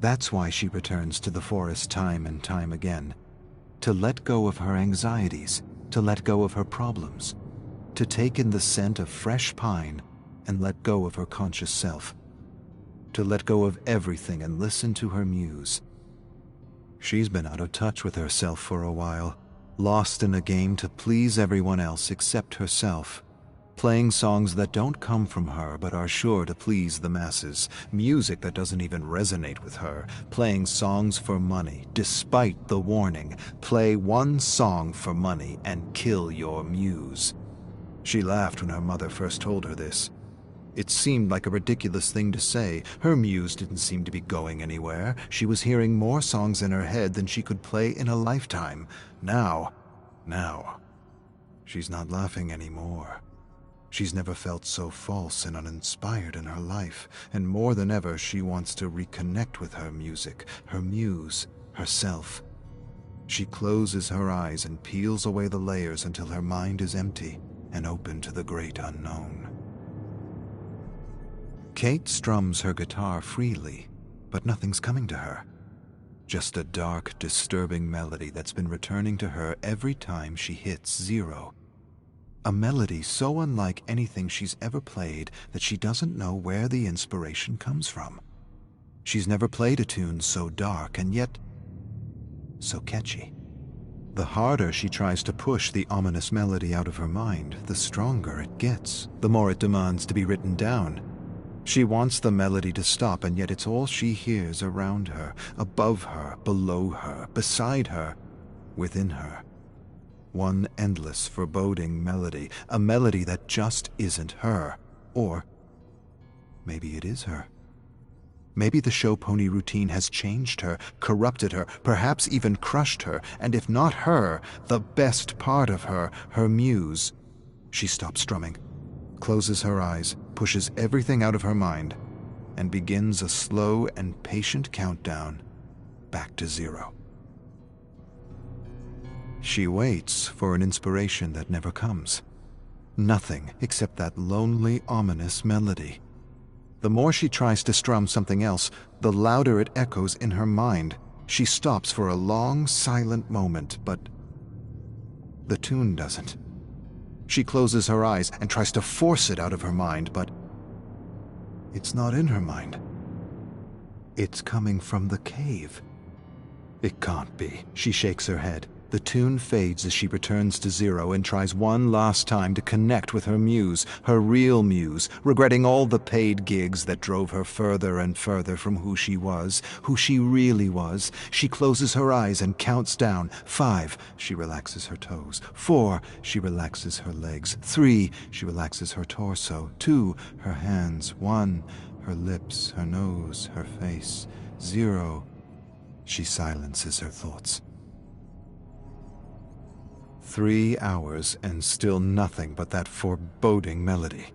That's why she returns to the forest time and time again, to let go of her anxieties, to let go of her problems, to take in the scent of fresh pine and let go of her conscious self, to let go of everything and listen to her muse. She's been out of touch with herself for a while, lost in a game to please everyone else except herself, playing songs that don't come from her but are sure to please the masses, music that doesn't even resonate with her, playing songs for money, despite the warning, play one song for money and kill your muse. She laughed when her mother first told her this. It seemed like a ridiculous thing to say. Her muse didn't seem to be going anywhere. She was hearing more songs in her head than she could play in a lifetime. Now, she's not laughing anymore. She's never felt so false and uninspired in her life, and more than ever she wants to reconnect with her music, her muse, herself. She closes her eyes and peels away the layers until her mind is empty and open to the great unknown. Kate strums her guitar freely, but nothing's coming to her. Just a dark, disturbing melody that's been returning to her every time she hits 0. A melody so unlike anything she's ever played that she doesn't know where the inspiration comes from. She's never played a tune so dark and yet so catchy. The harder she tries to push the ominous melody out of her mind, the stronger it gets, the more it demands to be written down. She wants the melody to stop, and yet it's all she hears around her, above her, below her, beside her, within her. One endless, foreboding melody, a melody that just isn't her. Or maybe it is her. Maybe the show pony routine has changed her, corrupted her, perhaps even crushed her, and if not her, the best part of her, her muse. She stops strumming, closes her eyes, pushes everything out of her mind, and begins a slow and patient countdown back to 0. She waits for an inspiration that never comes. Nothing except that lonely, ominous melody. The more she tries to strum something else, the louder it echoes in her mind. She stops for a long, silent moment, but the tune doesn't. She closes her eyes and tries to force it out of her mind, but it's not in her mind. It's coming from the cave. It can't be. She shakes her head. The tune fades as she returns to 0 and tries one last time to connect with her muse, her real muse, regretting all the paid gigs that drove her further and further from who she was, who she really was. She closes her eyes and counts down. 5, she relaxes her toes. 4, she relaxes her legs. 3, she relaxes her torso. 2, her hands. 1, her lips, her nose, her face. 0, she silences her thoughts. 3 hours and still nothing but that foreboding melody.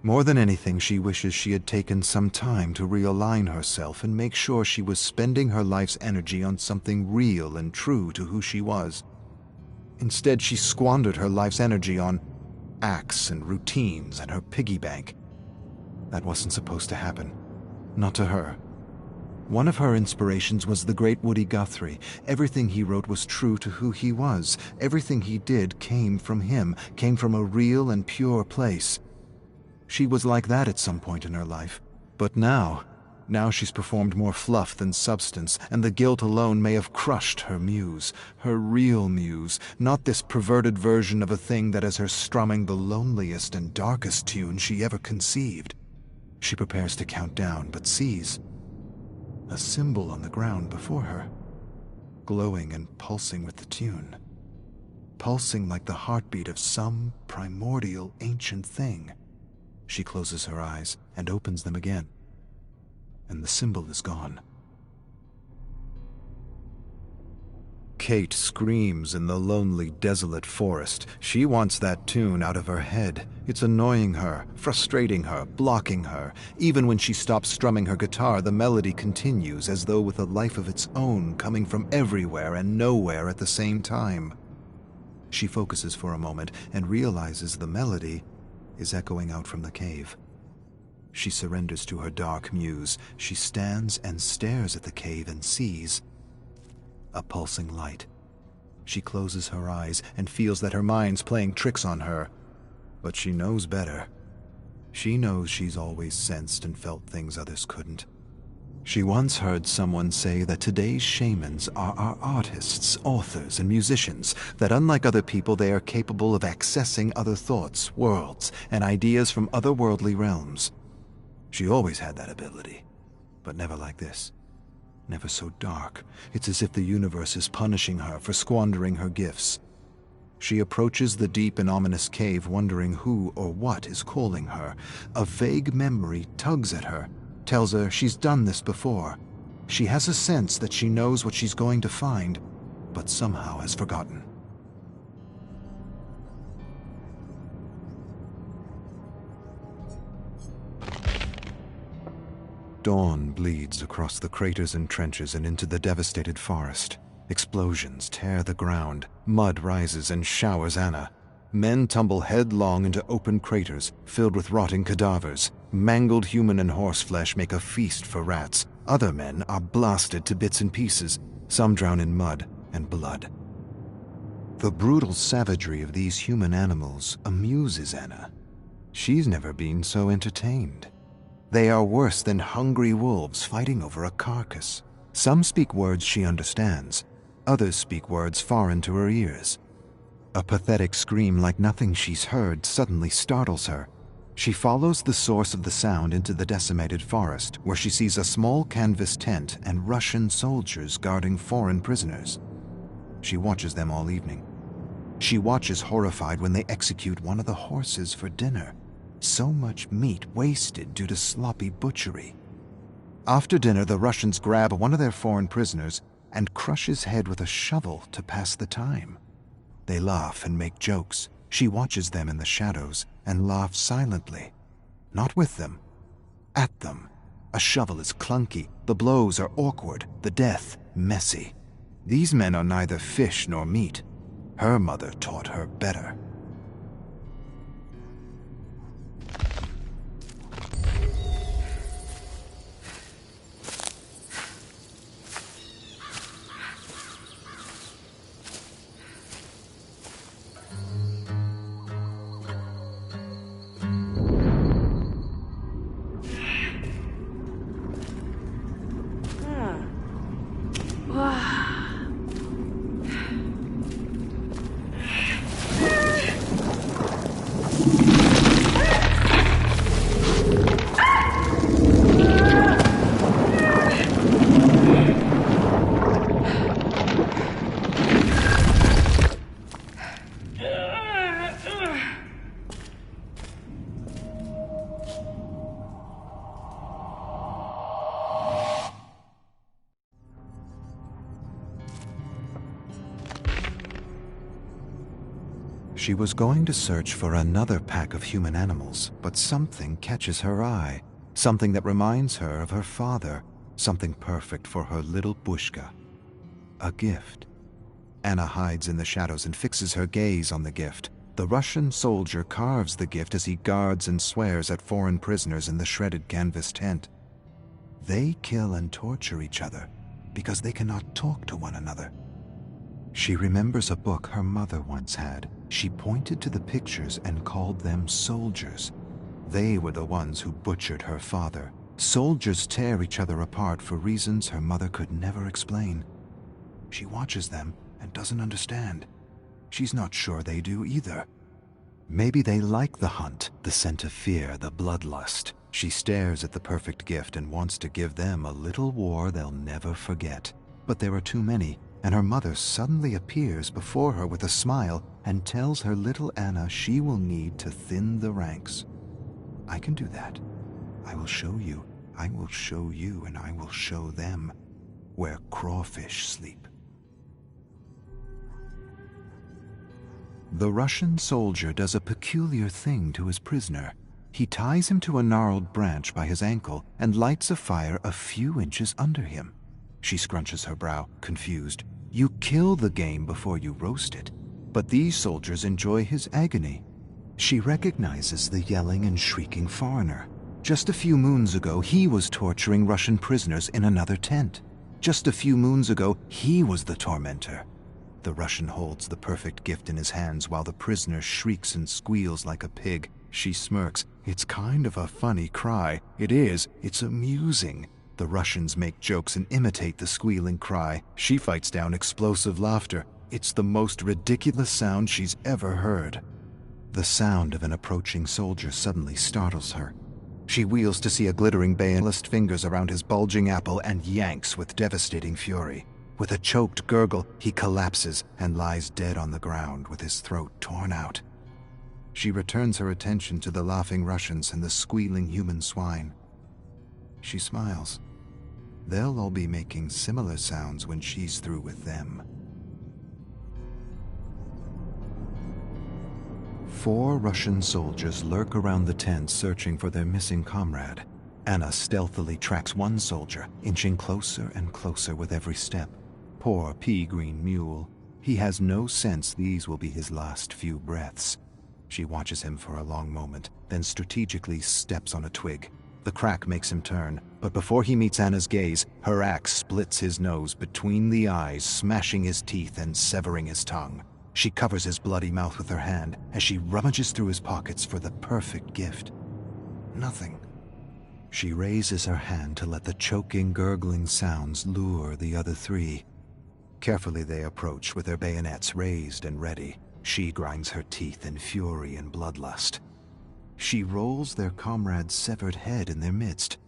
More than anything, she wishes she had taken some time to realign herself and make sure she was spending her life's energy on something real and true to who she was. Instead, she squandered her life's energy on acts and routines and her piggy bank. That wasn't supposed to happen. Not to her. One of her inspirations was the great Woody Guthrie. Everything he wrote was true to who he was. Everything he did came from him, came from a real and pure place. She was like that at some point in her life. But now she's performed more fluff than substance, and the guilt alone may have crushed her muse, her real muse, not this perverted version of a thing that has her strumming the loneliest and darkest tune she ever conceived. She prepares to count down, but sees a symbol on the ground before her, glowing and pulsing with the tune, pulsing like the heartbeat of some primordial ancient thing. She closes her eyes and opens them again, and the symbol is gone. Kate screams in the lonely, desolate forest. She wants that tune out of her head. It's annoying her, frustrating her, blocking her. Even when she stops strumming her guitar, the melody continues as though with a life of its own, coming from everywhere and nowhere at the same time. She focuses for a moment and realizes the melody is echoing out from the cave. She surrenders to her dark muse. She stands and stares at the cave and sees a pulsing light. She closes her eyes and feels that her mind's playing tricks on her. But she knows better. She knows she's always sensed and felt things others couldn't. She once heard someone say that today's shamans are our artists, authors, and musicians, that unlike other people they are capable of accessing other thoughts, worlds, and ideas from otherworldly realms. She always had that ability, but never like this. Never so dark. It's as if the universe is punishing her for squandering her gifts. She approaches the deep and ominous cave, wondering who or what is calling her. A vague memory tugs at her, tells her she's done this before. She has a sense that she knows what she's going to find, but somehow has forgotten. Dawn bleeds across the craters and trenches and into the devastated forest. Explosions tear the ground, mud rises and showers Anna. Men tumble headlong into open craters filled with rotting cadavers. Mangled human and horse flesh make a feast for rats. Other men are blasted to bits and pieces. Some drown in mud and blood. The brutal savagery of these human animals amuses Anna. She's never been so entertained. They are worse than hungry wolves fighting over a carcass. Some speak words she understands. Others speak words foreign to her ears. A pathetic scream like nothing she's heard suddenly startles her. She follows the source of the sound into the decimated forest, where she sees a small canvas tent and Russian soldiers guarding foreign prisoners. She watches them all evening. She watches horrified when they execute one of the horses for dinner. So much meat wasted due to sloppy butchery. After dinner, the Russians grab one of their foreign prisoners and crush his head with a shovel to pass the time. They laugh and make jokes. She watches them in the shadows and laughs silently. Not with them, at them. A shovel is clunky, the blows are awkward, the death messy. These men are neither fish nor meat. Her mother taught her better. She was going to search for another pack of human animals, but something catches her eye. Something that reminds her of her father. Something perfect for her little Bushka. A gift. Anna hides in the shadows and fixes her gaze on the gift. The Russian soldier carves the gift as he guards and swears at foreign prisoners in the shredded canvas tent. They kill and torture each other because they cannot talk to one another. She remembers a book her mother once had. She pointed to the pictures and called them soldiers. They were the ones who butchered her father. Soldiers tear each other apart for reasons her mother could never explain. She watches them and doesn't understand. She's not sure they do either. Maybe they like the hunt, the scent of fear, the bloodlust. She stares at the perfect gift and wants to give them a little war they'll never forget. But there are too many, and her mother suddenly appears before her with a smile and tells her little Anna she will need to thin the ranks. I can do that. I will show you, and I will show them where crawfish sleep. The Russian soldier does a peculiar thing to his prisoner. He ties him to a gnarled branch by his ankle and lights a fire a few inches under him. She scrunches her brow, confused. You kill the game before you roast it, but these soldiers enjoy his agony. She recognizes the yelling and shrieking foreigner. Just a few moons ago, he was torturing Russian prisoners in another tent. Just a few moons ago, he was the tormentor. The Russian holds the perfect gift in his hands while the prisoner shrieks and squeals like a pig. She smirks. It's kind of a funny cry. It is. It's amusing. The Russians make jokes and imitate the squealing cry. She fights down explosive laughter. It's the most ridiculous sound she's ever heard. The sound of an approaching soldier suddenly startles her. She wheels to see a glittering bayonet fingers around his bulging apple and yanks with devastating fury. With a choked gurgle, he collapses and lies dead on the ground with his throat torn out. She returns her attention to the laughing Russians and the squealing human swine. She smiles. They'll all be making similar sounds when she's through with them. 4 Russian soldiers lurk around the tent searching for their missing comrade. Anna stealthily tracks one soldier, inching closer and closer with every step. Poor pea-green mule. He has no sense these will be his last few breaths. She watches him for a long moment, then strategically steps on a twig. The crack makes him turn, but before he meets Anna's gaze, her axe splits his nose between the eyes, smashing his teeth and severing his tongue. She covers his bloody mouth with her hand as she rummages through his pockets for the perfect gift. Nothing. She raises her hand to let the choking, gurgling sounds lure the other 3. Carefully they approach with their bayonets raised and ready. She grinds her teeth in fury and bloodlust. She rolls their comrade's severed head in their midst.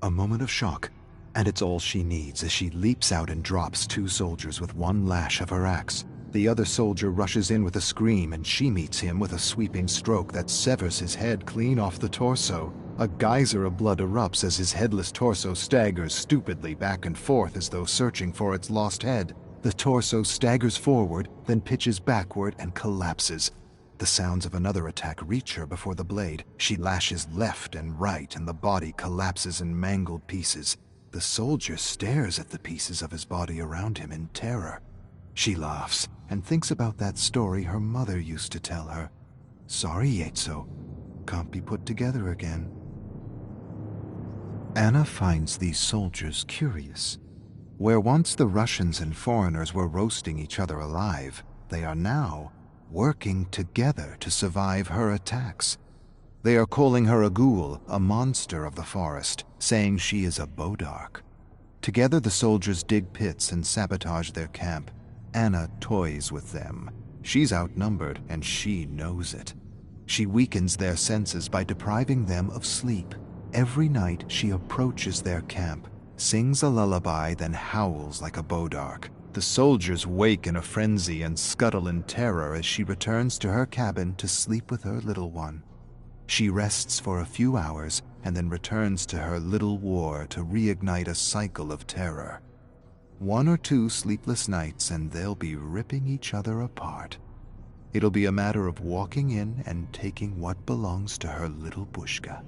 A moment of shock, and it's all she needs as she leaps out and drops 2 soldiers with one lash of her axe. The other soldier rushes in with a scream, and she meets him with a sweeping stroke that severs his head clean off the torso. A geyser of blood erupts as his headless torso staggers stupidly back and forth as though searching for its lost head. The torso staggers forward, then pitches backward and collapses. The sounds of another attack reach her before the blade. She lashes left and right, and the body collapses in mangled pieces. The soldier stares at the pieces of his body around him in terror. She laughs and thinks about that story her mother used to tell her. Sorry, Yetso. Can't be put together again. Anna finds these soldiers curious. Where once the Russians and foreigners were roasting each other alive, they are now working together to survive her attacks. They are calling her a ghoul, a monster of the forest, saying she is a bodark. Together the soldiers dig pits and sabotage their camp. Anna toys with them. She's outnumbered, and she knows it. She weakens their senses by depriving them of sleep. Every night she approaches their camp, sings a lullaby, then howls like a bodark. The soldiers wake in a frenzy and scuttle in terror as she returns to her cabin to sleep with her little one. She rests for a few hours and then returns to her little war to reignite a cycle of terror. 1 or 2 sleepless nights and they'll be ripping each other apart. It'll be a matter of walking in and taking what belongs to her little Bushka.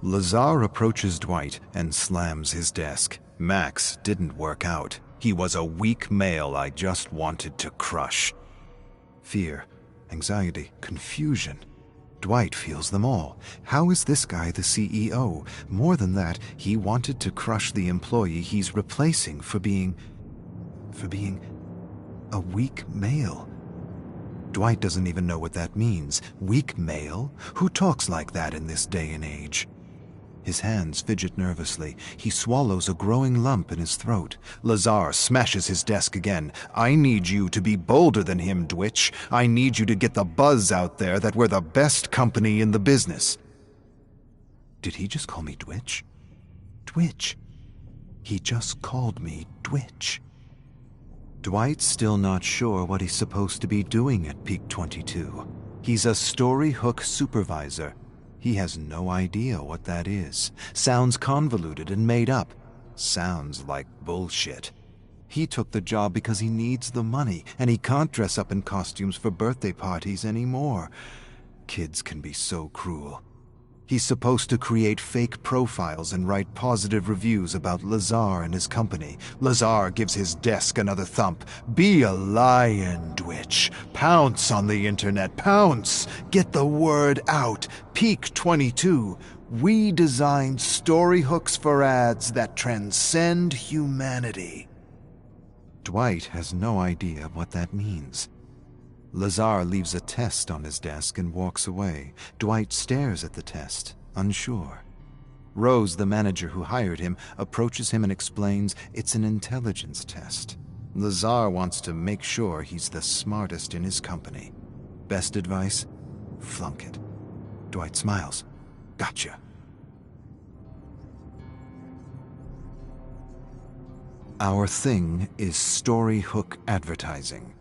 Lazar approaches Dwight and slams his desk. Max didn't work out. He was a weak male I just wanted to crush. Fear, anxiety, confusion. Dwight feels them all. How is this guy the CEO? More than that, he wanted to crush the employee he's replacing for being a weak male. Dwight doesn't even know what that means. Weak male? Who talks like that in this day and age? His hands fidget nervously. He swallows a growing lump in his throat. Lazar smashes his desk again. I need you to be bolder than him, Dwitch. I need you to get the buzz out there that we're the best company in the business. Did he just call me Dwitch? Dwitch. He just called me Dwitch. Dwight's still not sure what he's supposed to be doing at Peak 22. He's a story hook supervisor. He has no idea what that is. Sounds convoluted and made up. Sounds like bullshit. He took the job because he needs the money, and he can't dress up in costumes for birthday parties anymore. Kids can be so cruel. He's supposed to create fake profiles and write positive reviews about Lazar and his company. Lazar gives his desk another thump. Be a lion, Dwitch. Pounce on the internet. Pounce. Get the word out. Peak 22. We design story hooks for ads that transcend humanity. Dwight has no idea what that means. Lazar leaves a test on his desk and walks away. Dwight stares at the test, unsure. Rose, the manager who hired him, approaches him and explains it's an intelligence test. Lazar wants to make sure he's the smartest in his company. Best advice? Flunk it. Dwight smiles. Gotcha. Our thing is story hook advertising.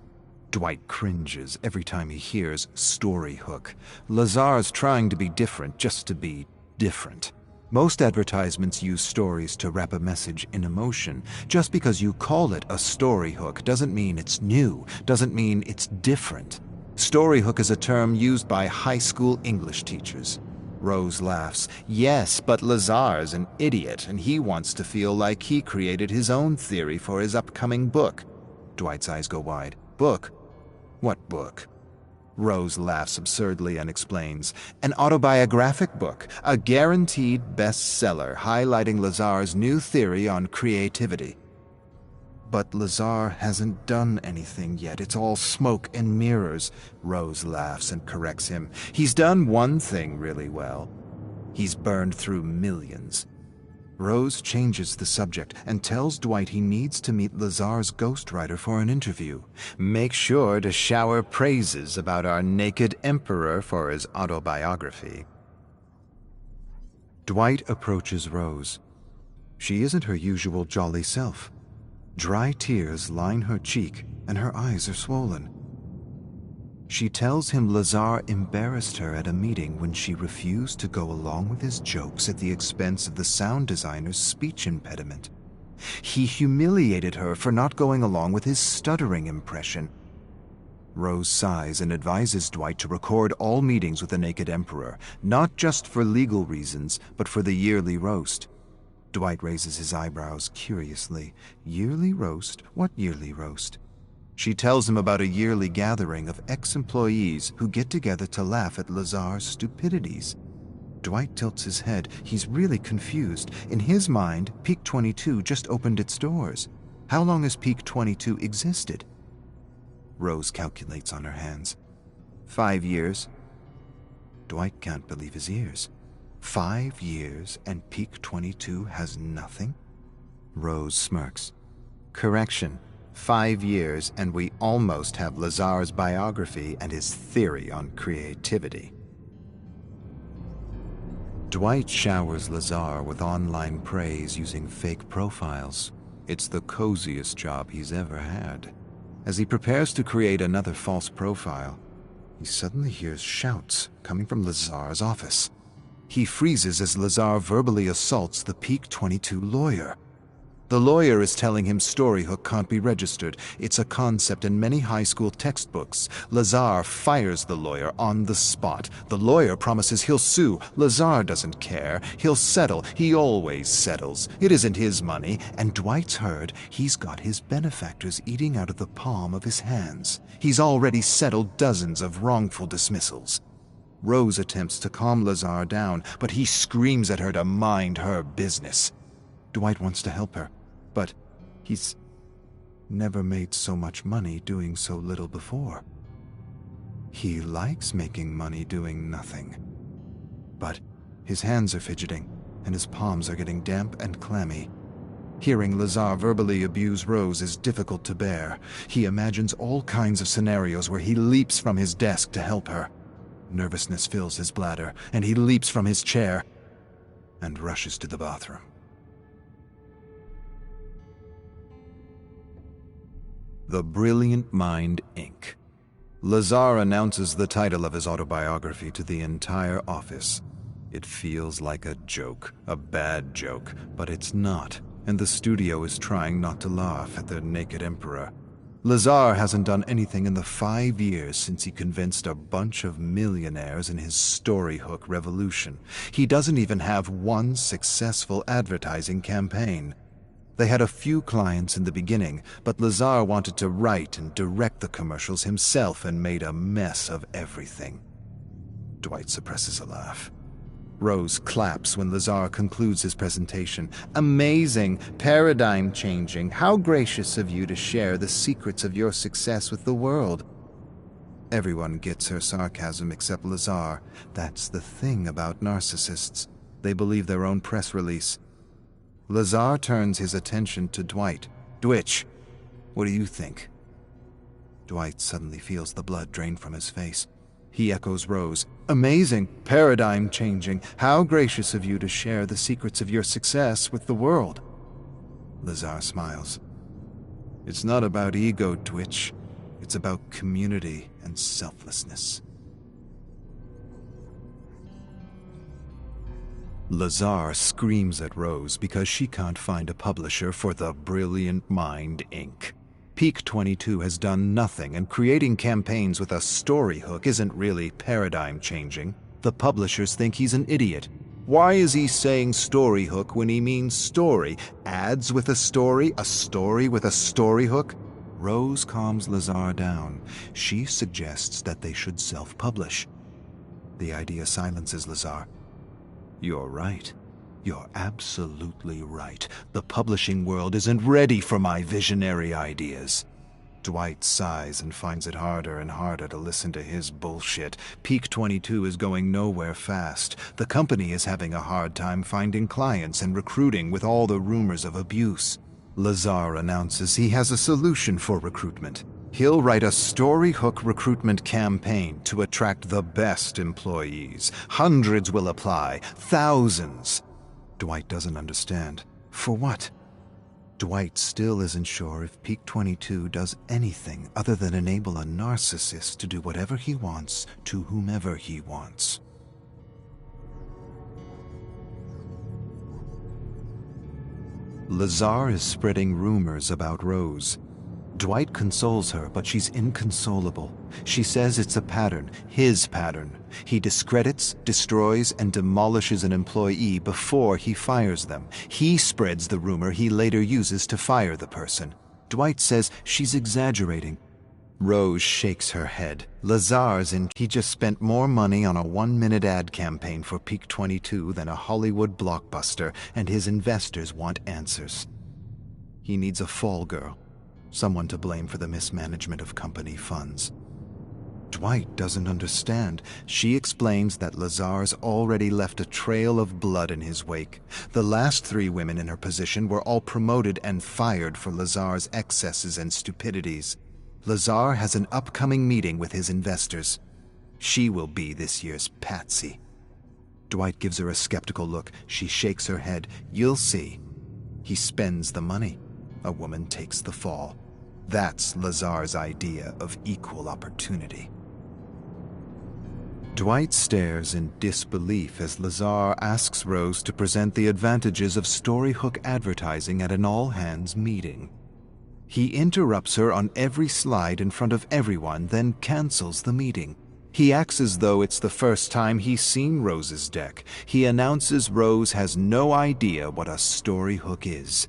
Dwight cringes every time he hears story hook. Lazar's trying to be different just to be different. Most advertisements use stories to wrap a message in emotion. Just because you call it a story hook doesn't mean it's new, doesn't mean it's different. Story hook is a term used by high school English teachers. Rose laughs. Yes, but Lazar's an idiot, and he wants to feel like he created his own theory for his upcoming book. Dwight's eyes go wide. Book? What book? Rose laughs absurdly and explains. An autobiographic book, a guaranteed bestseller highlighting Lazar's new theory on creativity. But Lazar hasn't done anything yet. It's all smoke and mirrors. Rose laughs and corrects him. He's done one thing really well. He's burned through millions. Rose changes the subject and tells Dwight he needs to meet Lazar's ghostwriter for an interview. Make sure to shower praises about our naked emperor for his autobiography. Dwight approaches Rose. She isn't her usual jolly self. Dry tears line her cheek and her eyes are swollen. She tells him Lazar embarrassed her at a meeting when she refused to go along with his jokes at the expense of the sound designer's speech impediment. He humiliated her for not going along with his stuttering impression. Rose sighs and advises Dwight to record all meetings with the Naked Emperor, not just for legal reasons, but for the yearly roast. Dwight raises his eyebrows curiously. Yearly roast? What yearly roast? She tells him about a yearly gathering of ex-employees who get together to laugh at Lazar's stupidities. Dwight tilts his head. He's really confused. In his mind, Peak 22 just opened its doors. How long has Peak 22 existed? Rose calculates on her hands. 5 years. Dwight can't believe his ears. 5 years and Peak 22 has nothing? Rose smirks. Correction. 5 years, and we almost have Lazar's biography and his theory on creativity. Dwight showers Lazar with online praise using fake profiles. It's the coziest job he's ever had. As he prepares to create another false profile, he suddenly hears shouts coming from Lazar's office. He freezes as Lazar verbally assaults the Peak 22 lawyer. The lawyer is telling him Storyhook can't be registered. It's a concept in many high school textbooks. Lazar fires the lawyer on the spot. The lawyer promises he'll sue. Lazar doesn't care. He'll settle. He always settles. It isn't his money. And Dwight's heard he's got his benefactors eating out of the palm of his hands. He's already settled dozens of wrongful dismissals. Rose attempts to calm Lazar down, but he screams at her to mind her business. Dwight wants to help her, but he's never made so much money doing so little before. He likes making money doing nothing. But his hands are fidgeting, and his palms are getting damp and clammy. Hearing Lazar verbally abuse Rose is difficult to bear. He imagines all kinds of scenarios where he leaps from his desk to help her. Nervousness fills his bladder, and he leaps from his chair and rushes to the bathroom. The Brilliant Mind, Inc. Lazar announces the title of his autobiography to the entire office. It feels like a joke, a bad joke, but it's not, and the studio is trying not to laugh at the naked emperor. Lazar hasn't done anything in the 5 years since he convinced a bunch of millionaires in his storyhook revolution. He doesn't even have one successful advertising campaign. They had a few clients in the beginning, but Lazar wanted to write and direct the commercials himself and made a mess of everything. Dwight suppresses a laugh. Rose claps when Lazar concludes his presentation. Amazing, paradigm-changing. How gracious of you to share the secrets of your success with the world. Everyone gets her sarcasm except Lazar. That's the thing about narcissists. They believe their own press release. Lazar turns his attention to Dwight. Dwitch, what do you think? Dwight suddenly feels the blood drain from his face. He echoes Rose. Amazing, paradigm-changing. How gracious of you to share the secrets of your success with the world. Lazar smiles. It's not about ego, Dwitch. It's about community and selflessness. Lazar screams at Rose because she can't find a publisher for The Brilliant Mind, Inc. Peak 22 has done nothing, and creating campaigns with a story hook isn't really paradigm-changing. The publishers think he's an idiot. Why is he saying story hook when he means story? Ads with a story with a story hook? Rose calms Lazar down. She suggests that they should self-publish. The idea silences Lazar. You're right. You're absolutely right. The publishing world isn't ready for my visionary ideas. Dwight sighs and finds it harder and harder to listen to his bullshit. Peak 22 is going nowhere fast. The company is having a hard time finding clients and recruiting with all the rumors of abuse. Lazar announces he has a solution for recruitment. He'll write a story hook recruitment campaign to attract the best employees. Hundreds will apply, thousands. Dwight doesn't understand. For what? Dwight still isn't sure if Peak 22 does anything other than enable a narcissist to do whatever he wants to whomever he wants. Lazar is spreading rumors about Rose. Dwight consoles her, but she's inconsolable. She says it's a pattern, his pattern. He discredits, destroys, and demolishes an employee before he fires them. He spreads the rumor he later uses to fire the person. Dwight says she's exaggerating. Rose shakes her head. Lazar's in. He just spent more money on a 1-minute ad campaign for Peak 22 than a Hollywood blockbuster, and his investors want answers. He needs a fall girl. Someone to blame for the mismanagement of company funds. Dwight doesn't understand. She explains that Lazar's already left a trail of blood in his wake. The last 3 women in her position were all promoted and fired for Lazar's excesses and stupidities. Lazar has an upcoming meeting with his investors. She will be this year's patsy. Dwight gives her a skeptical look. She shakes her head. You'll see. He spends the money. A woman takes the fall. That's Lazar's idea of equal opportunity. Dwight stares in disbelief as Lazar asks Rose to present the advantages of storyhook advertising at an all-hands meeting. He interrupts her on every slide in front of everyone, then cancels the meeting. He acts as though it's the first time he's seen Rose's deck. He announces Rose has no idea what a storyhook is.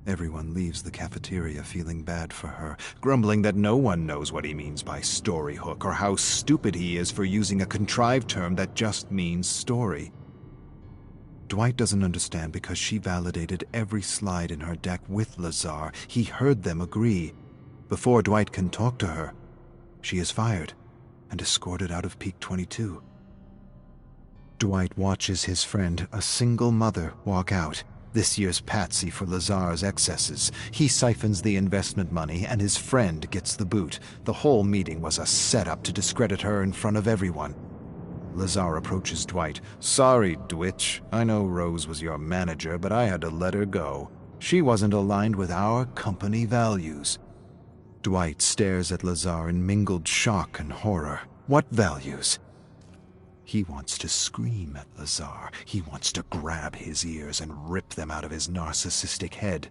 Everyone leaves the cafeteria feeling bad for her, grumbling that no one knows what he means by story hook or how stupid he is for using a contrived term that just means story. Dwight doesn't understand because she validated every slide in her deck with Lazar. He heard them agree. Before Dwight can talk to her, she is fired and escorted out of Peak 22. Dwight watches his friend, a single mother, walk out. This year's patsy for Lazar's excesses. He siphons the investment money and his friend gets the boot. The whole meeting was a setup to discredit her in front of everyone. Lazar approaches Dwight. "Sorry, Dwitch. I know Rose was your manager, but I had to let her go. She wasn't aligned with our company values." Dwight stares at Lazar in mingled shock and horror. What values? He wants to scream at Lazar. He wants to grab his ears and rip them out of his narcissistic head.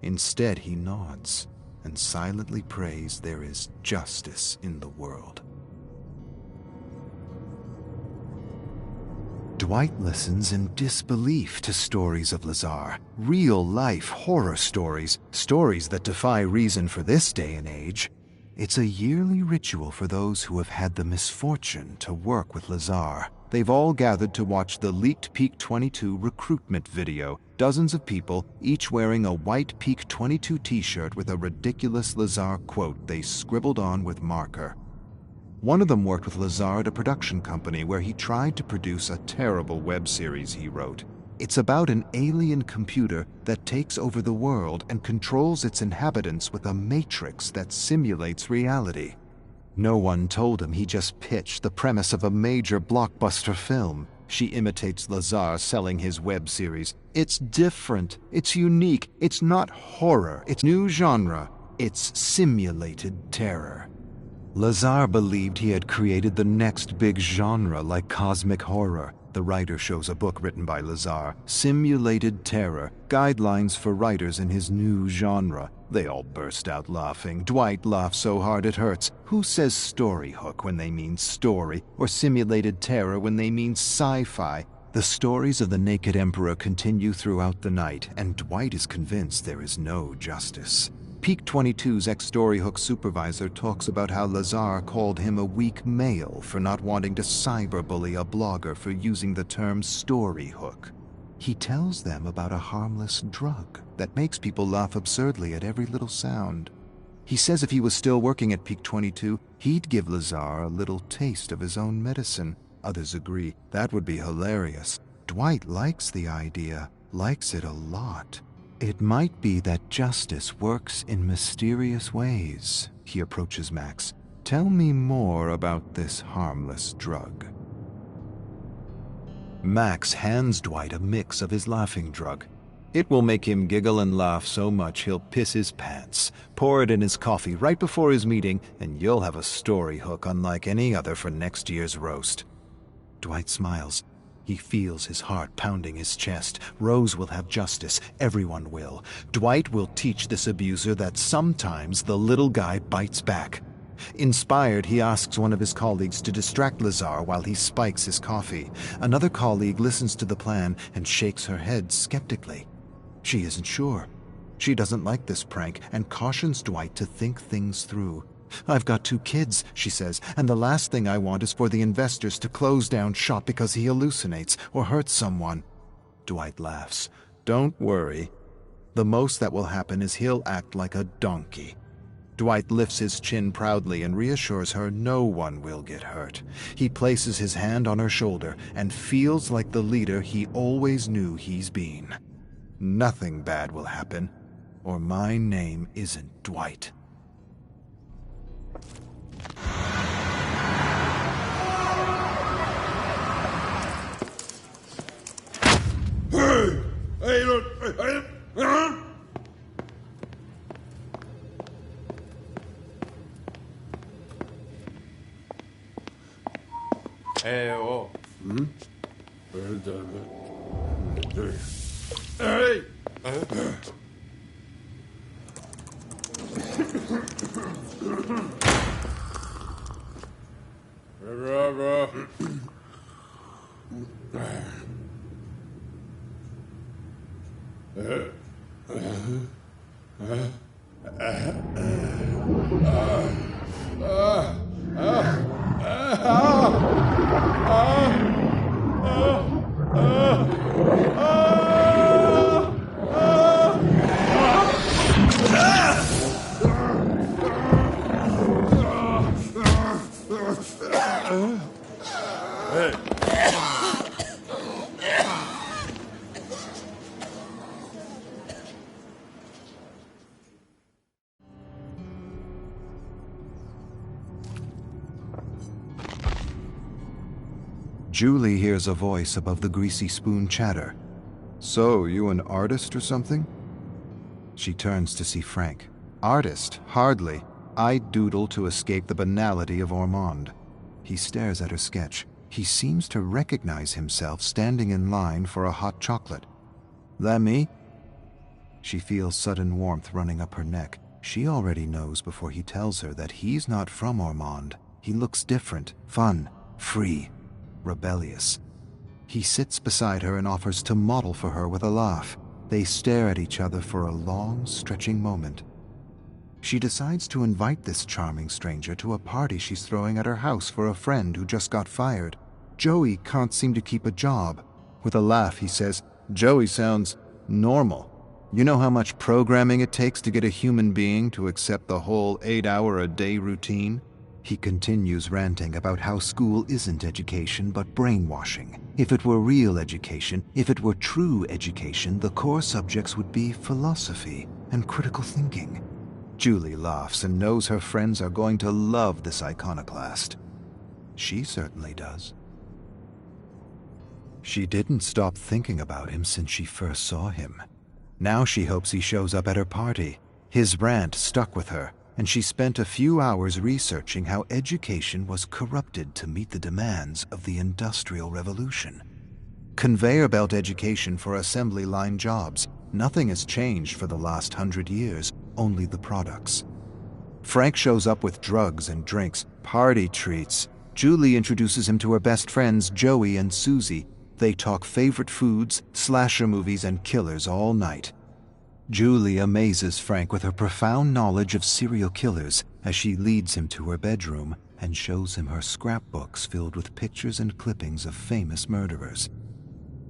Instead, he nods and silently prays there is justice in the world. Dwight listens in disbelief to stories of Lazar. Real-life horror stories. Stories that defy reason for this day and age. It's a yearly ritual for those who have had the misfortune to work with Lazar. They've all gathered to watch the leaked Peak 22 recruitment video. Dozens of people, each wearing a white Peak 22 t-shirt with a ridiculous Lazar quote they scribbled on with marker. One of them worked with Lazar at a production company where he tried to produce a terrible web series he wrote. It's about an alien computer that takes over the world and controls its inhabitants with a matrix that simulates reality. No one told him he just pitched the premise of a major blockbuster film. She imitates Lazar selling his web series. It's different. It's unique. It's not horror. It's new genre. It's simulated terror. Lazar believed he had created the next big genre like cosmic horror. The writer shows a book written by Lazar, Simulated Terror, Guidelines for Writers in His New Genre. They all burst out laughing. Dwight laughs so hard it hurts. Who says story hook when they mean story, or simulated terror when they mean sci-fi? The stories of the Naked Emperor continue throughout the night, and Dwight is convinced there is no justice. Peak 22's ex-Storyhook supervisor talks about how Lazar called him a weak male for not wanting to cyberbully a blogger for using the term storyhook. He tells them about a harmless drug that makes people laugh absurdly at every little sound. He says if he was still working at Peak 22, he'd give Lazar a little taste of his own medicine. Others agree. That would be hilarious. Dwight likes the idea, likes it a lot. It might be that justice works in mysterious ways. He approaches Max. Tell me more about this harmless drug. Max hands Dwight a mix of his laughing drug. It will make him giggle and laugh so much he'll piss his pants. Pour it in his coffee right before his meeting, and you'll have a story hook unlike any other for next year's roast. Dwight smiles. He feels his heart pounding his chest. Rose will have justice. Everyone will. Dwight will teach this abuser that sometimes the little guy bites back. Inspired, he asks one of his colleagues to distract Lazar while he spikes his coffee. Another colleague listens to the plan and shakes her head skeptically. She isn't sure. She doesn't like this prank and cautions Dwight to think things through. I've got 2 kids, she says, and the last thing I want is for the investors to close down shop because he hallucinates or hurts someone. Dwight laughs. Don't worry. The most that will happen is he'll act like a donkey. Dwight lifts his chin proudly and reassures her no one will get hurt. He places his hand on her shoulder and feels like the leader he always knew he's been. Nothing bad will happen, or my name isn't Dwight. Hey, look! Hey, oh. Hey! Hey. Julie hears a voice above the greasy spoon chatter. "So, you an artist or something?" She turns to see Frank. "Artist? Hardly. I doodle to escape the banality of Ormond." He stares at her sketch. He seems to recognize himself standing in line for a hot chocolate. "That me?" She feels sudden warmth running up her neck. She already knows before he tells her that he's not from Ormond. He looks different, fun, free, rebellious. He sits beside her and offers to model for her with a laugh. They stare at each other for a long, stretching moment. She decides to invite this charming stranger to a party she's throwing at her house for a friend who just got fired. Joey can't seem to keep a job. With a laugh, he says, "Joey sounds normal. You know how much programming it takes to get a human being to accept the whole 8-hour-a-day routine?" He continues ranting about how school isn't education but brainwashing. If it were real education, if it were true education, the core subjects would be philosophy and critical thinking. Julie laughs and knows her friends are going to love this iconoclast. She certainly does. She didn't stop thinking about him since she first saw him. Now she hopes he shows up at her party. His rant stuck with her, and she spent a few hours researching how education was corrupted to meet the demands of the Industrial Revolution. Conveyor belt education for assembly line jobs. Nothing has changed for the last 100 years, only the products. Frank shows up with drugs and drinks, party treats. Julie introduces him to her best friends Joey and Susie. They talk favorite foods, slasher movies, and killers all night. Julie amazes Frank with her profound knowledge of serial killers as she leads him to her bedroom and shows him her scrapbooks filled with pictures and clippings of famous murderers.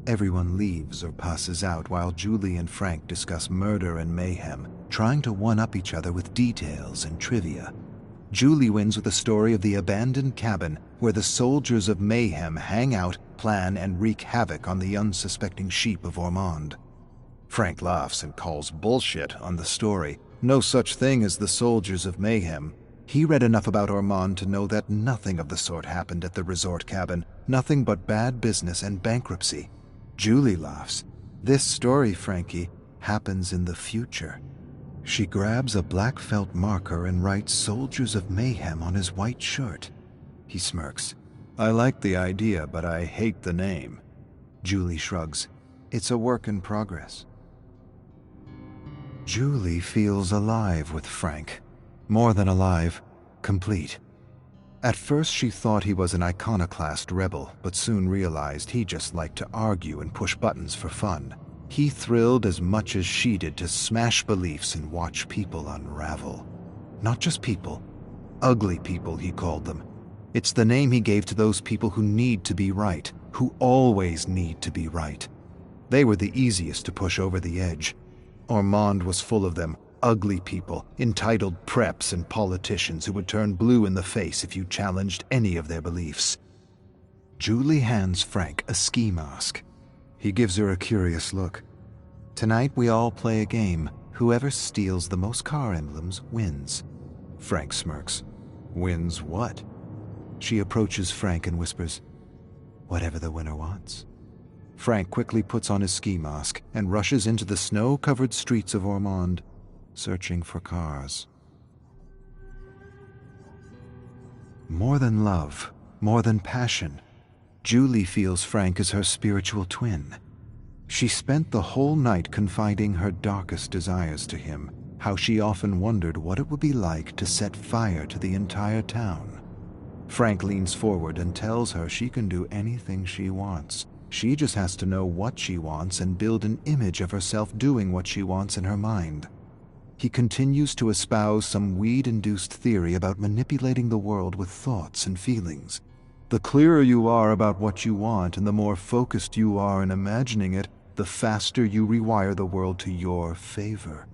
Everyone leaves or passes out while Julie and Frank discuss murder and mayhem, trying to one-up each other with details and trivia. Julie wins with a story of the abandoned cabin where the soldiers of mayhem hang out, plan, and wreak havoc on the unsuspecting sheep of Ormond. Frank laughs and calls bullshit on the story. No such thing as the soldiers of mayhem. He read enough about Ormond to know that nothing of the sort happened at the resort cabin. Nothing but bad business and bankruptcy. Julie laughs. "This story, Frankie, happens in the future." She grabs a black felt marker and writes "Soldiers of Mayhem" on his white shirt. He smirks. "I like the idea, but I hate the name." Julie shrugs. "It's a work in progress." Julie feels alive with Frank. More than alive, complete. At first she thought he was an iconoclast rebel, but soon realized he just liked to argue and push buttons for fun. He thrilled as much as she did to smash beliefs and watch people unravel. Not just people, ugly people, he called them. It's the name he gave to those people who need to be right, who always need to be right. They were the easiest to push over the edge. Ormond was full of them, ugly people, entitled preps and politicians who would turn blue in the face if you challenged any of their beliefs. Julie hands Frank a ski mask. He gives her a curious look. "Tonight we all play a game. Whoever steals the most car emblems wins." Frank smirks. "Wins what?" She approaches Frank and whispers, "Whatever the winner wants." Frank quickly puts on his ski mask and rushes into the snow-covered streets of Ormond, searching for cars. More than love, more than passion, Julie feels Frank is her spiritual twin. She spent the whole night confiding her darkest desires to him, how she often wondered what it would be like to set fire to the entire town. Frank leans forward and tells her she can do anything she wants. She just has to know what she wants and build an image of herself doing what she wants in her mind. He continues to espouse some weed-induced theory about manipulating the world with thoughts and feelings. The clearer you are about what you want and the more focused you are in imagining it, the faster you rewire the world to your favor.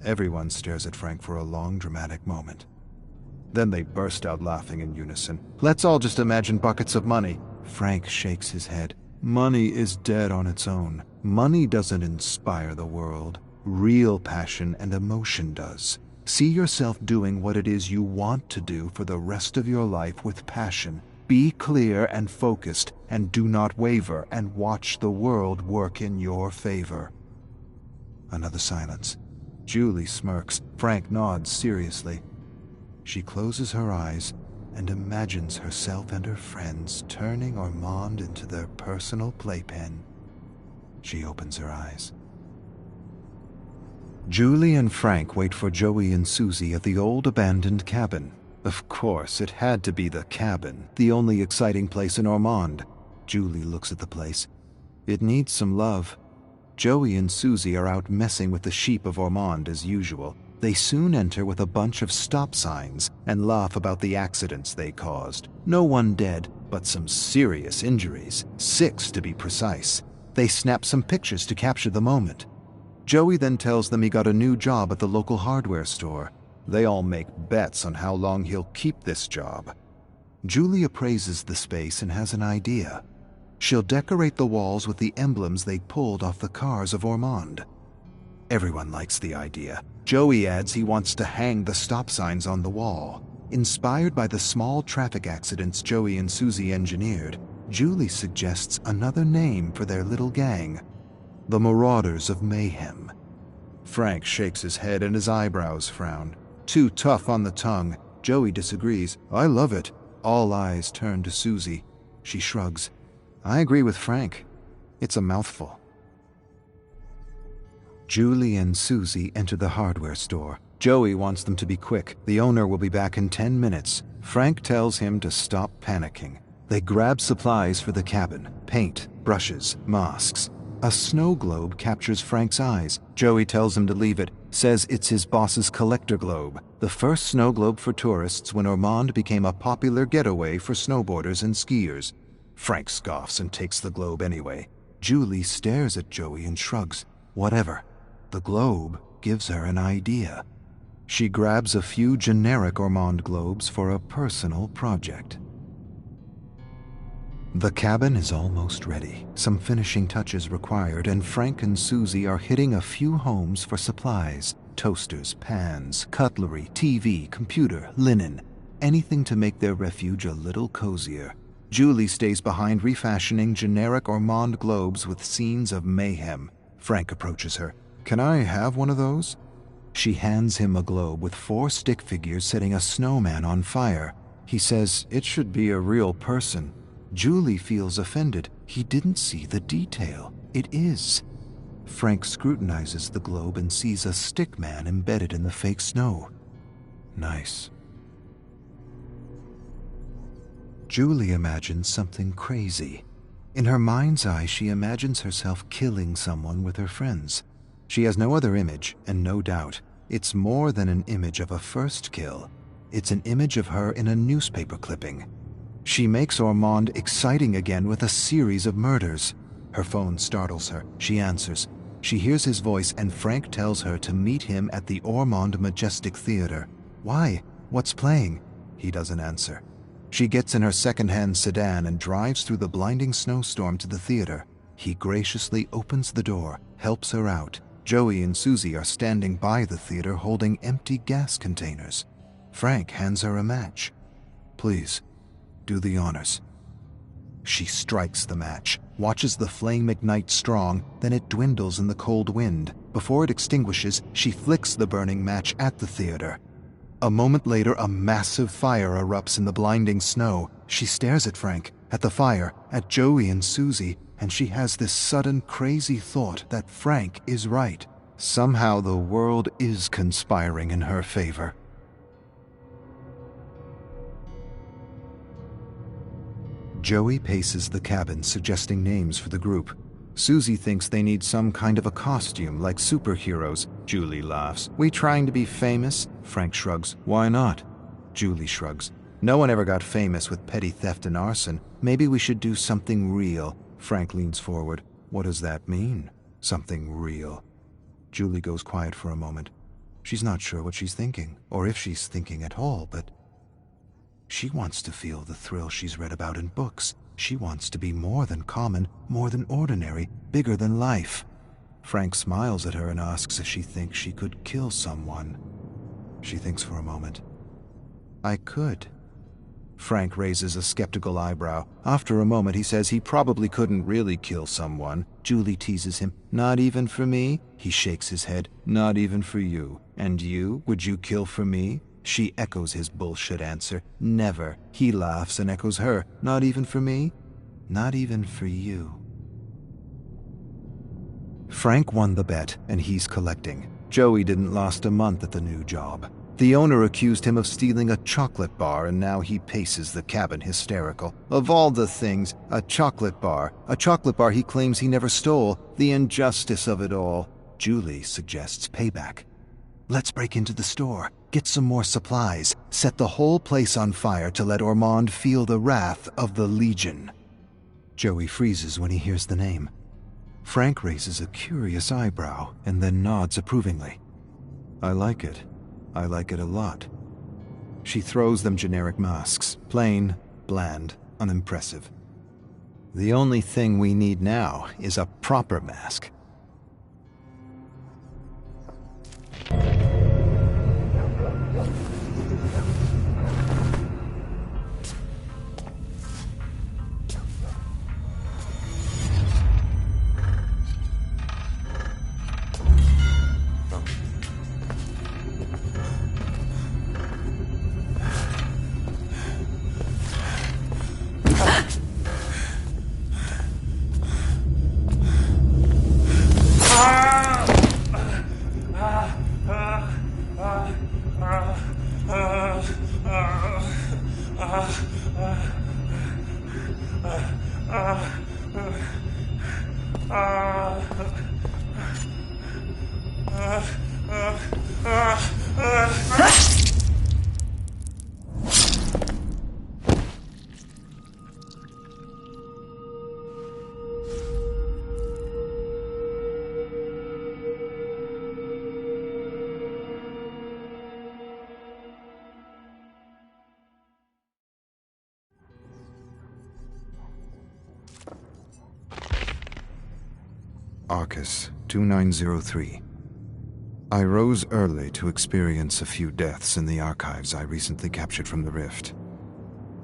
Everyone stares at Frank for a long, dramatic moment. Then they burst out laughing in unison. Let's all just imagine buckets of money. Frank shakes his head. Money is dead on its own. Money doesn't inspire the world. Real passion and emotion does. See yourself doing what it is you want to do for the rest of your life with passion. Be clear and focused, and do not waver, and watch the world work in your favor. Another silence. Julie smirks. Frank nods seriously. She closes her eyes and imagines herself and her friends turning Ormond into their personal playpen. She opens her eyes. Julie and Frank wait for Joey and Susie at the old abandoned cabin. Of course, it had to be the cabin, the only exciting place in Ormond. Julie looks at the place. It needs some love. Joey and Susie are out messing with the sheep of Ormond as usual. They soon enter with a bunch of stop signs and laugh about the accidents they caused. No one dead, but some serious injuries, 6 to be precise. They snap some pictures to capture the moment. Joey then tells them he got a new job at the local hardware store. They all make bets on how long he'll keep this job. Julie appraises the space and has an idea. She'll decorate the walls with the emblems they pulled off the cars of Ormond. Everyone likes the idea. Joey adds he wants to hang the stop signs on the wall. Inspired by the small traffic accidents Joey and Susie engineered, Julie suggests another name for their little gang: the Marauders of Mayhem. Frank shakes his head and his eyebrows frown. Too tough on the tongue. Joey disagrees. I love it. All eyes turn to Susie. She shrugs. I agree with Frank. It's a mouthful. Julie and Susie enter the hardware store. Joey wants them to be quick. The owner will be back in 10 minutes. Frank tells him to stop panicking. They grab supplies for the cabin: paint, brushes, masks. A snow globe captures Frank's eyes. Joey tells him to leave it, says it's his boss's collector globe, the first snow globe for tourists when Ormond became a popular getaway for snowboarders and skiers. Frank scoffs and takes the globe anyway. Julie stares at Joey and shrugs. Whatever. The globe gives her an idea. She grabs a few generic Ormond globes for a personal project. The cabin is almost ready. Some finishing touches required, and Frank and Susie are hitting a few homes for supplies: toasters, pans, cutlery, TV, computer, linen, anything to make their refuge a little cozier. Julie stays behind refashioning generic Ormond globes with scenes of mayhem. Frank approaches her. Can I have one of those? She hands him a globe with 4 stick figures setting a snowman on fire. He says it should be a real person. Julie feels offended. He didn't see the detail. It is. Frank scrutinizes the globe and sees a stick man embedded in the fake snow. Nice. Julie imagines something crazy. In her mind's eye, she imagines herself killing someone with her friends. She has no other image, and no doubt, it's more than an image of a first kill. It's an image of her in a newspaper clipping. She makes Ormond exciting again with a series of murders. Her phone startles her. She answers. She hears his voice, and Frank tells her to meet him at the Ormond Majestic Theater. Why? What's playing? He doesn't answer. She gets in her second-hand sedan and drives through the blinding snowstorm to the theater. He graciously opens the door, helps her out. Joey and Susie are standing by the theater holding empty gas containers. Frank hands her a match. Please, do the honors. She strikes the match, watches the flame ignite strong, then it dwindles in the cold wind. Before it extinguishes, she flicks the burning match at the theater. A moment later, a massive fire erupts in the blinding snow. She stares at Frank, at the fire, at Joey and Susie, and she has this sudden crazy thought that Frank is right. Somehow the world is conspiring in her favor. Joey paces the cabin, suggesting names for the group. Susie thinks they need some kind of a costume, like superheroes. Julie laughs. We trying to be famous? Frank shrugs. Why not? Julie shrugs. No one ever got famous with petty theft and arson. Maybe we should do something real. Frank leans forward. What does that mean? Something real. Julie goes quiet for a moment. She's not sure what she's thinking, or if she's thinking at all, but She wants to feel the thrill she's read about in books. She wants to be more than common, more than ordinary, bigger than life. Frank smiles at her and asks if she thinks she could kill someone. She thinks for a moment. I could. Frank raises a skeptical eyebrow. After a moment, he says he probably couldn't really kill someone. Julie teases him. Not even for me? He shakes his head. Not even for you. And you? Would you kill for me? She echoes his bullshit answer. Never. He laughs and echoes her. Not even for me? Not even for you. Frank won the bet, and he's collecting. Joey didn't last a month at the new job. The owner accused him of stealing a chocolate bar, and now he paces the cabin hysterical. Of all the things, a chocolate bar he claims he never stole. The injustice of it all. Julie suggests payback. Let's break into the store, get some more supplies, set the whole place on fire to let Ormond feel the wrath of the Legion. Joey freezes when he hears the name. Frank raises a curious eyebrow and then nods approvingly. I like it. I like it a lot. She throws them generic masks. Plain, bland, unimpressive. The only thing we need now is a proper mask. Arcus 2903. I rose early to experience a few deaths in the archives I recently captured from the Rift.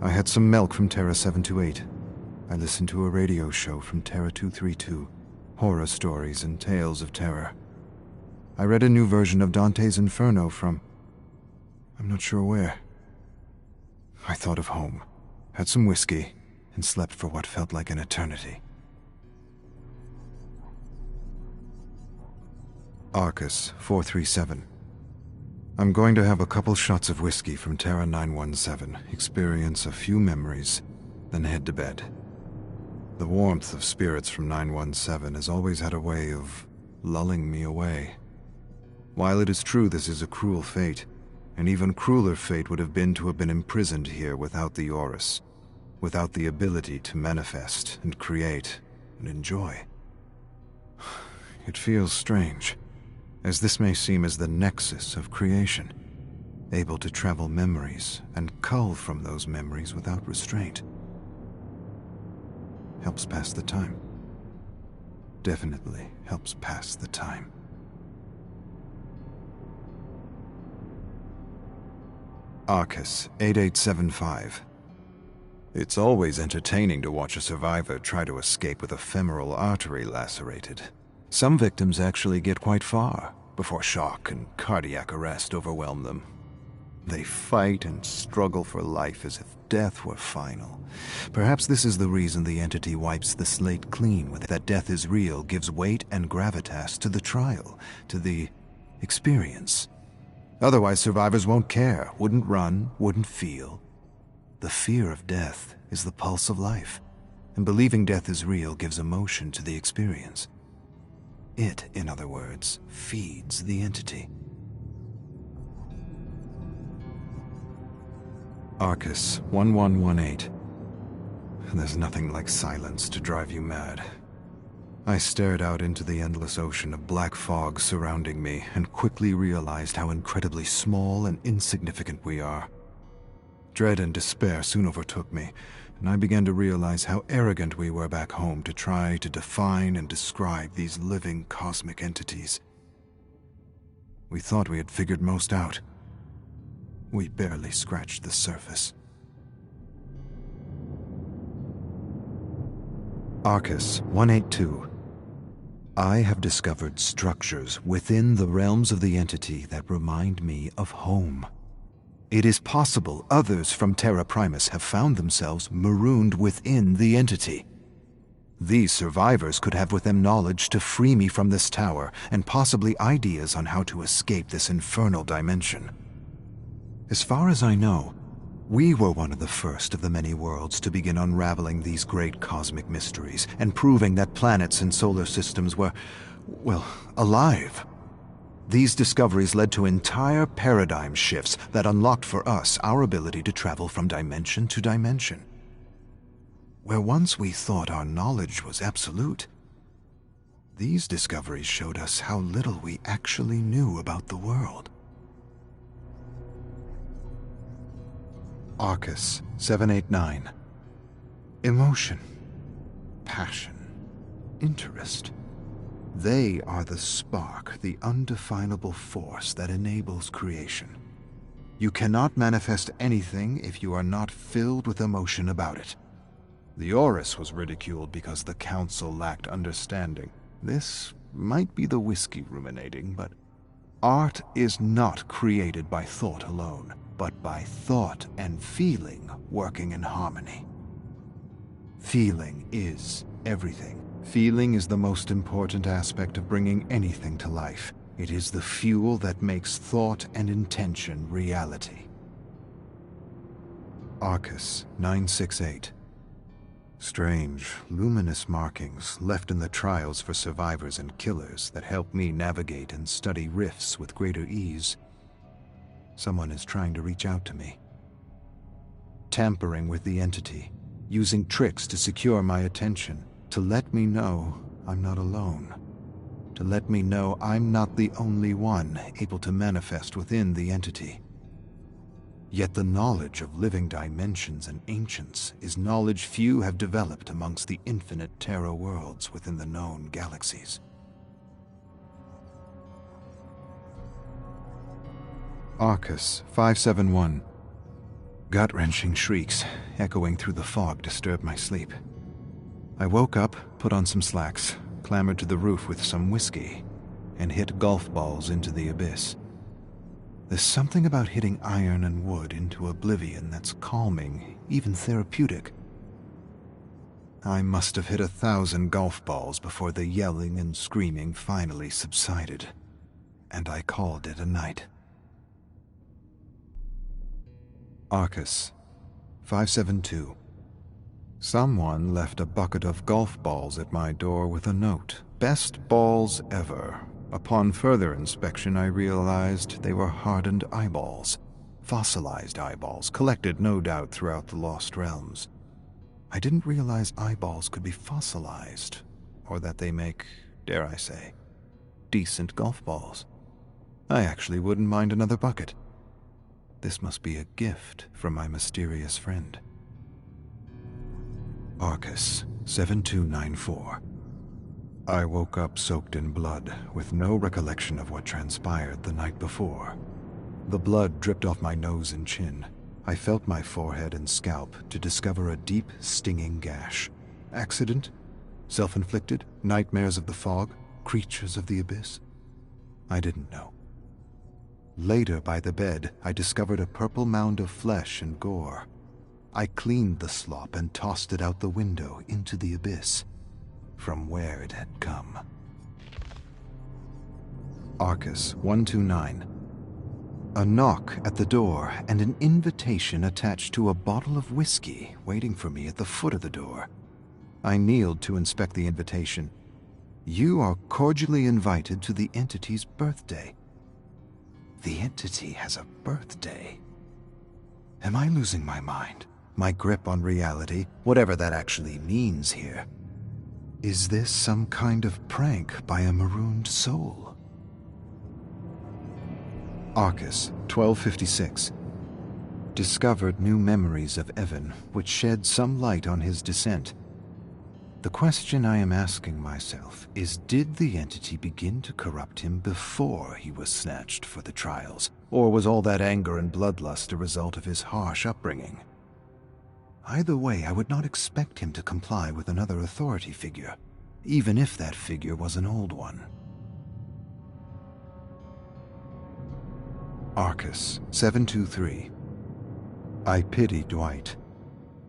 I had some milk from Terra 728. I listened to a radio show from Terra 232, horror stories and tales of terror. I read a new version of Dante's Inferno from... I'm not sure where. I thought of home, had some whiskey, and slept for what felt like an eternity. Arcus 437. I'm going to have a couple shots of whiskey from Terra 917, experience a few memories, then head to bed. The warmth of spirits from 917 has always had a way of lulling me away. While it is true this is a cruel fate, an even crueler fate would have been to have been imprisoned here without the Aurus, without the ability to manifest and create and enjoy. It feels strange, as this may seem as the nexus of creation, able to travel memories and cull from those memories without restraint. Helps pass the time. Definitely helps pass the time. Arcus 8875. It's always entertaining to watch a survivor try to escape with a femoral artery lacerated. Some victims actually get quite far before shock and cardiac arrest overwhelm them. They fight and struggle for life as if death were final. Perhaps this is the reason the entity wipes the slate clean with that death is real, gives weight and gravitas to the trial, to the experience. Otherwise, survivors won't care, wouldn't run, wouldn't feel. The fear of death is the pulse of life, and believing death is real gives emotion to the experience. It, in other words, feeds the entity. Arcus 1118. There's nothing like silence to drive you mad. I stared out into the endless ocean of black fog surrounding me and quickly realized how incredibly small and insignificant we are. Dread and despair soon overtook me, and I began to realize how arrogant we were back home to try to define and describe these living cosmic entities. We thought we had figured most out. We barely scratched the surface. Arcus 182. I have discovered structures within the realms of the entity that remind me of home. It is possible others from Terra Primus have found themselves marooned within the entity. These survivors could have with them knowledge to free me from this tower, and possibly ideas on how to escape this infernal dimension. As far as I know, we were one of the first of the many worlds to begin unraveling these great cosmic mysteries and proving that planets and solar systems were, well, alive. These discoveries led to entire paradigm shifts that unlocked for us our ability to travel from dimension to dimension. Where once we thought our knowledge was absolute, these discoveries showed us how little we actually knew about the world. Arcus 789. Emotion, passion, interest. They are the spark, the undefinable force that enables creation. You cannot manifest anything if you are not filled with emotion about it. The Orus was ridiculed because the council lacked understanding. This might be the whiskey ruminating, but art is not created by thought alone, but by thought and feeling working in harmony. Feeling is everything. Feeling is the most important aspect of bringing anything to life. It is the fuel that makes thought and intention reality. Arcus 968. Strange, luminous markings left in the trials for survivors and killers that help me navigate and study rifts with greater ease. Someone is trying to reach out to me. Tampering with the entity, using tricks to secure my attention, to let me know I'm not alone. To let me know I'm not the only one able to manifest within the entity. Yet the knowledge of living dimensions and ancients is knowledge few have developed amongst the infinite Terra worlds within the known galaxies. Arcus 571. Gut-wrenching shrieks echoing through the fog disturbed my sleep. I woke up, put on some slacks, clambered to the roof with some whiskey, and hit golf balls into the abyss. There's something about hitting iron and wood into oblivion that's calming, even therapeutic. I must have hit 1,000 golf balls before the yelling and screaming finally subsided, and I called it a night. Arcus 572. Someone left a bucket of golf balls at my door with a note. Best balls ever. Upon further inspection, I realized they were hardened eyeballs. Fossilized eyeballs, collected no doubt throughout the Lost Realms. I didn't realize eyeballs could be fossilized, or that they make, dare I say, decent golf balls. I actually wouldn't mind another bucket. This must be a gift from my mysterious friend. Arcus 7294. I woke up soaked in blood, with no recollection of what transpired the night before. The blood dripped off my nose and chin. I felt my forehead and scalp to discover a deep, stinging gash. Accident? Self-inflicted? Nightmares of the fog? Creatures of the abyss? I didn't know. Later, by the bed, I discovered a purple mound of flesh and gore. I cleaned the slop and tossed it out the window into the abyss, from where it had come. Arcus 129. A knock at the door and an invitation attached to a bottle of whiskey waiting for me at the foot of the door. I kneeled to inspect the invitation. You are cordially invited to the entity's birthday. The entity has a birthday. Am I losing my mind? My grip on reality, whatever that actually means here. Is this some kind of prank by a marooned soul? Arcus 1256. discovered new memories of Evan, which shed some light on his descent. The question I am asking myself is, did the entity begin to corrupt him before he was snatched for the trials, or was all that anger and bloodlust a result of his harsh upbringing? Either way, I would not expect him to comply with another authority figure, even if that figure was an old one. Arcus 723. I pity Dwight.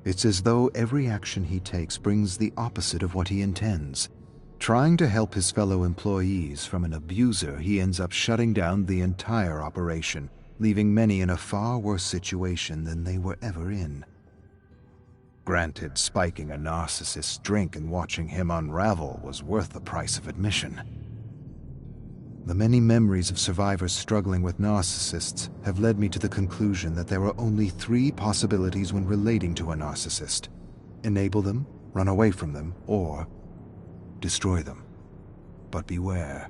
It's as though every action he takes brings the opposite of what he intends. Trying to help his fellow employees from an abuser, he ends up shutting down the entire operation, leaving many in a far worse situation than they were ever in. Granted, spiking a narcissist's drink and watching him unravel was worth the price of admission. The many memories of survivors struggling with narcissists have led me to the conclusion that there are only 3 possibilities when relating to a narcissist: enable them, run away from them, or destroy them. But beware,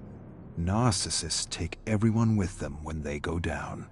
narcissists take everyone with them when they go down.